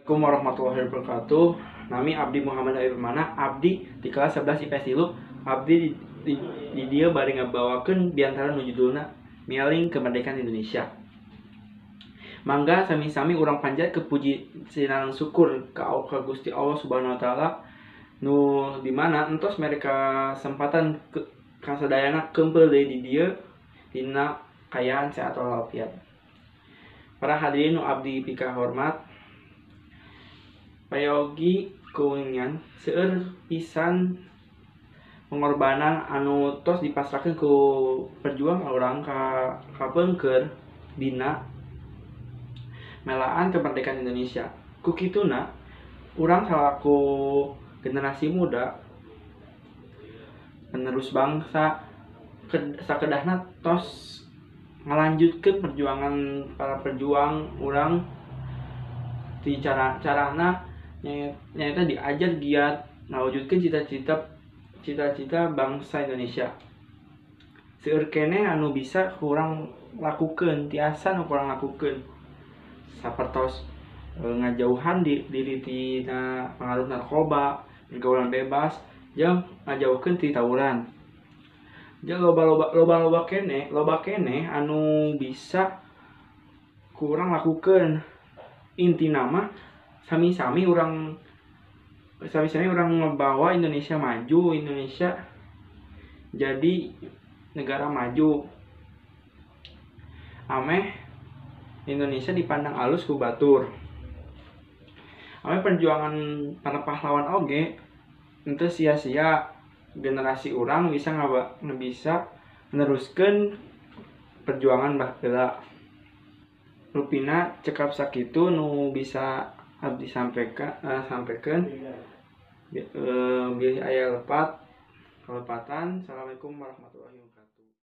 Assalamualaikum warahmatullahi wabarakatuh. Nami Abdi Muhammad Habib Mana. Abdi di kelas 11 IPS 3. Abdi di dia bari ngabawakeun biantara nu judulna Mialing Kemerdekaan Indonesia. Mangga sami-sami urang panjat ke puji sinareng syukur ka Gusti Allah Subhanahu wa taala nu dimana entos mereka sempatan kasadayana keumpul deui di dieu dina kayaan sehat walafiat. Para hadirin nu abdi pika hormat, payogi keungian seueur pisan pengorbanan anu tos dipasrahkeun ku perjuang urang ka peungkeur dina melaan kemerdekaan Indonesia. Ku kituna urang salaku generasi muda penerus bangsa sakedahna tos ngalanjutkeun perjuangan para pejuang urang di carana nyaeta diajar giat ngawujudkeun cita-cita bangsa Indonesia. Seueur keneh anu bisa kurang lakukeun, tiasa nu kurang lakukeun. Sapertos ngajauhan diri tina pengaruh narkoba, pergaulan bebas, jeung ngajauhkeun ti tawuran. Jeung loba keneh anu bisa kurang lakukeun. Intina mah sami-sami urang ngebawa Indonesia maju, Indonesia jadi negara maju. Ameh Indonesia dipandang alus ku batur. Ameh perjuangan para pahlawan oge henteu sia-sia, generasi urang bisa meneruskeun perjuangan baheula. Rupina cekap sakitu nu bisa abdi sampaikan bilih aya lepat kalepatan. Assalamualaikum warahmatullahi wabarakatuh.